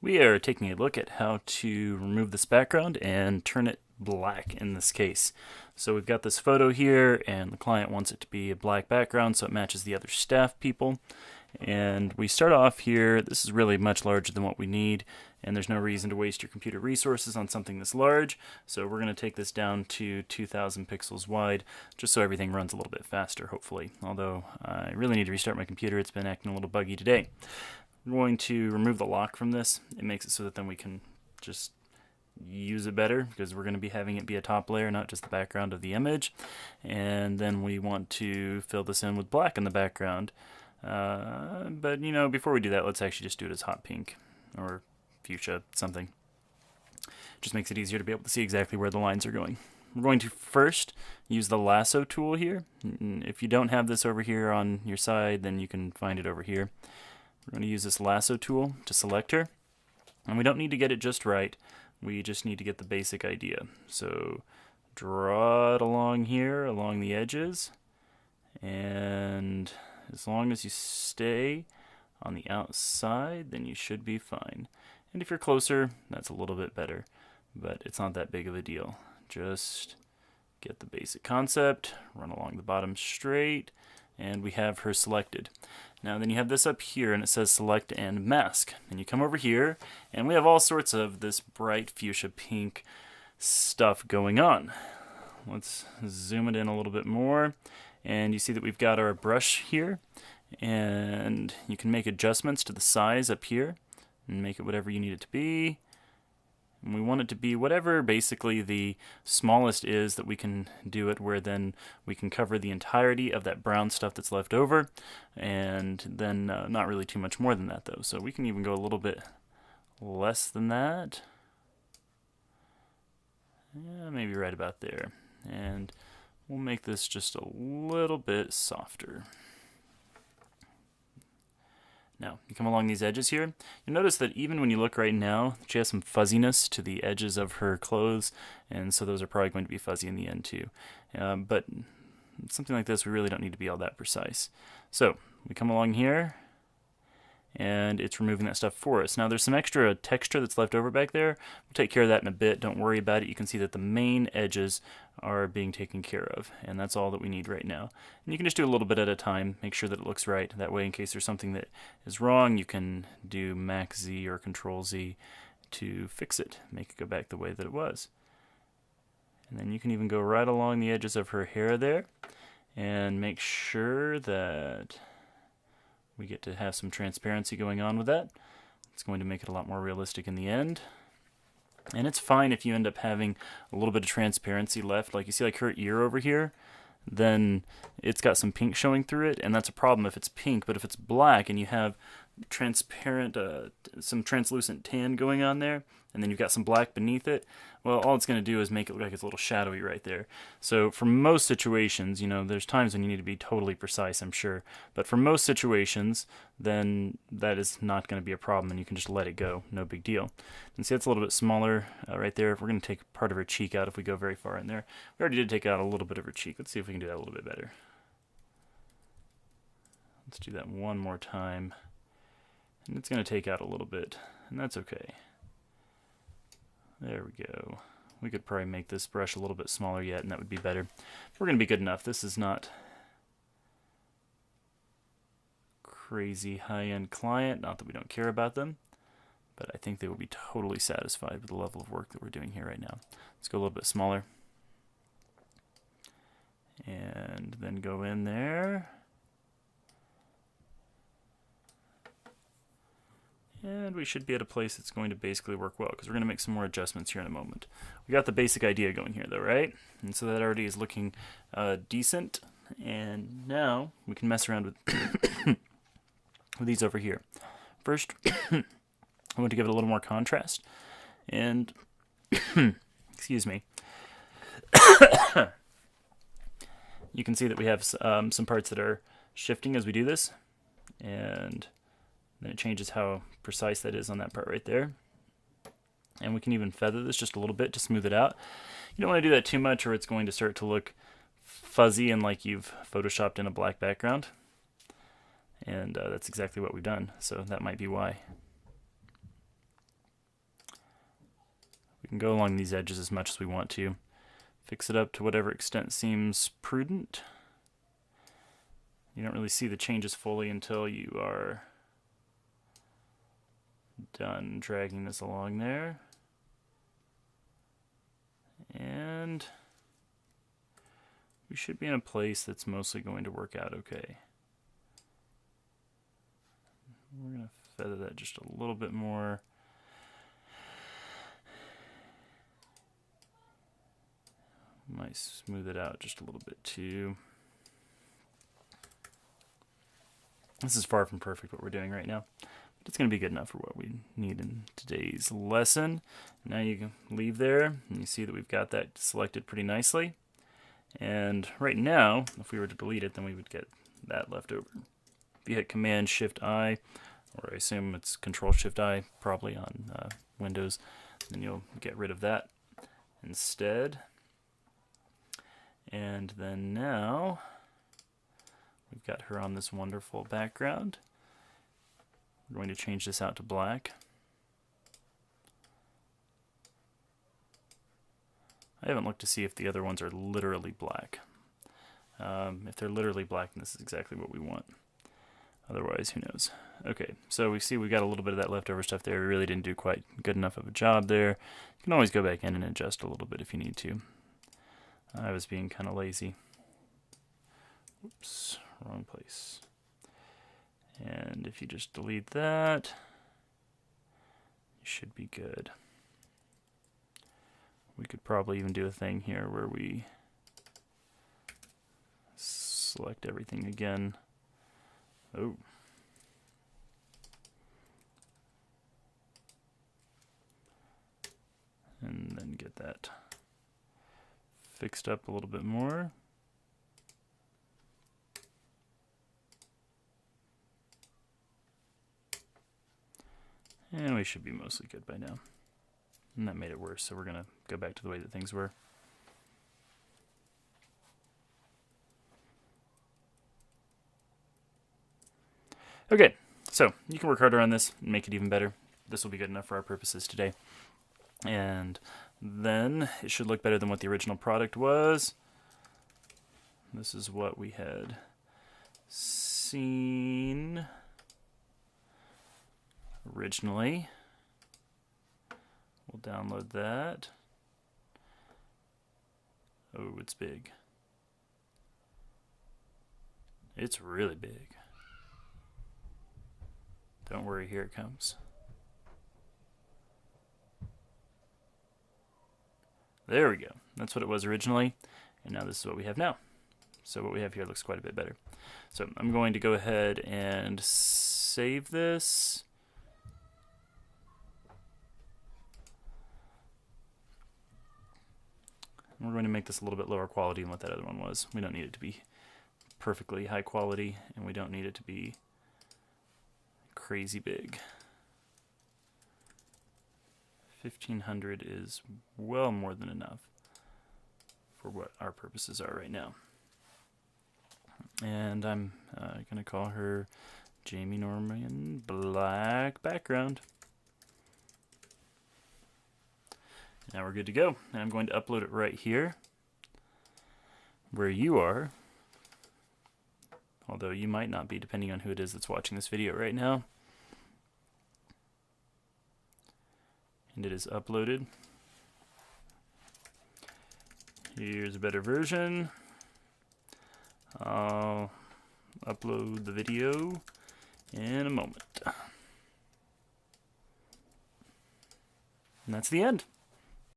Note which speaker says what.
Speaker 1: We are taking a look at how to remove this background and turn it black in this case. So we've got this photo here and the client wants it to be a black background so it matches the other staff people. And we start off here. This is really much larger than what we need, and there's no reason to waste your computer resources on something this large. So we're going to take this down to 2000 pixels wide just so everything runs a little bit faster, hopefully. Although I really need to restart my computer. It's been acting a little buggy today. We're going to remove the lock from this. It makes it so that then we can just use it better because we're going to be having it be a top layer, not just the background of the image. And then we want to fill this in with black in the background. But before we do that, let's actually just do it as hot pink or fuchsia, something. Just makes it easier to be able to see exactly where the lines are going. We're going to first use the lasso tool here. If you don't have this over here on your side, then you can find it over here. We're going to use this lasso tool to select her. And we don't need to get it just right. We just need to get the basic idea. So draw it along here, along the edges. And as long as you stay on the outside, then you should be fine. And if you're closer, that's a little bit better. But it's not that big of a deal. Just get the basic concept, run along the bottom straight, and we have her selected. Now then you have this up here and it says select and mask. And you come over here and we have all sorts of this bright fuchsia pink stuff going on. Let's zoom it in a little bit more. And you see that we've got our brush here. And you can make adjustments to the size up here and make it whatever you need it to be. And we want it to be whatever basically the smallest is that we can do it, where then we can cover the entirety of that brown stuff that's left over, and then not really too much more than that though. So we can even go a little bit less than that. Yeah, maybe right about there. And we'll make this just a little bit softer. Now, you come along these edges here, you'll notice that even when you look right now, she has some fuzziness to the edges of her clothes, and so those are probably going to be fuzzy in the end too. But something like this, we really don't need to be all that precise. So, we come along here, and it's removing that stuff for us. Now, there's some extra texture that's left over back there. We'll take care of that in a bit. Don't worry about it. You can see that the main edges are being taken care of, and that's all that we need right now. And you can just do a little bit at a time, make sure that it looks right. That way, in case there's something that is wrong, you can do Mac Z or Control Z to fix it, make it go back the way that it was. And then you can even go right along the edges of her hair there and make sure that we get to have some transparency going on with that. It's going to make it a lot more realistic in the end. And it's fine if you end up having a little bit of transparency left. Like you see like her ear over here, then it's got some pink showing through it, and that's a problem if it's pink. But if it's black and you have transparent, some translucent tan going on there, and then you've got some black beneath it, well, all it's going to do is make it look like it's a little shadowy right there. So for most situations, there's times when you need to be totally precise, I'm sure, but for most situations, then that is not going to be a problem, and you can just let it go, no big deal. And see, it's a little bit smaller right there. We're going to take part of her cheek out if we go very far in there. We already did take out a little bit of her cheek. Let's see if we can do that a little bit better. Let's do that one more time. And it's going to take out a little bit, and that's okay. There we go. We could probably make this brush a little bit smaller yet, and that would be better. We're going to be good enough. This is not crazy high-end client, not that we don't care about them, but I think they will be totally satisfied with the level of work that we're doing here right now. Let's go a little bit smaller. And then go in there. And we should be at a place that's going to basically work well, because we're going to make some more adjustments here in a moment. We got the basic idea going here though, right? And so that already is looking decent. And now we can mess around with, with these over here. First, I want to give it a little more contrast. And, excuse me. You can see that we have some parts that are shifting as we do this. And then it changes how precise that is on that part right there. And we can even feather this just a little bit to smooth it out. You don't want to do that too much or it's going to start to look fuzzy and like you've photoshopped in a black background. And that's exactly what we've done, so that might be why. can go along these edges as much as we want to. Fix it up to whatever extent seems prudent. You don't really see the changes fully until you are done dragging this along there. And we should be in a place that's mostly going to work out okay. We're going to feather that just a little bit more. Might smooth it out just a little bit too. This is far from perfect what we're doing right now, but it's going to be good enough for what we need in today's lesson. Now you can leave there, and you see that we've got that selected pretty nicely. And right now, if we were to delete it, then we would get that left over. If you hit Command-Shift-I, or I assume it's Control-Shift-I, probably on Windows, then you'll get rid of that instead. And then now, we've got her on this wonderful background. We're going to change this out to black. I haven't looked to see if the other ones are literally black. If they're literally black, then this is exactly what we want. Otherwise, who knows? Okay, so we see we got a little bit of that leftover stuff there. We really didn't do quite good enough of a job there. You can always go back in and adjust a little bit if you need to. I was being kind of lazy. Oops, wrong place. And if you just delete that, you should be good. We could probably even do a thing here where we select everything again. Oh. And then get that fixed up a little bit more. And we should be mostly good by now. And that made it worse, so we're going to go back to the way that things were. Okay, so you can work harder on this and make it even better. This will be good enough for our purposes today. And then it should look better than what the original product was. This is what we had seen originally. We'll download that. Oh, it's big. It's really big. Don't worry, here it comes. There we go. That's what it was originally, and now this is what we have now. So what we have here looks quite a bit better. So I'm going to go ahead and save this. We're going to make this a little bit lower quality than what that other one was. We don't need it to be perfectly high quality, and we don't need it to be crazy big. 1500 is well more than enough for what our purposes are right now. And I'm going to call her Jamie Norman black background. Now we're good to go. And I'm going to upload it right here where you are. Although you might not be, depending on who it is that's watching this video right now. And it is uploaded. Here's a better version. I'll upload the video in a moment. And that's the end.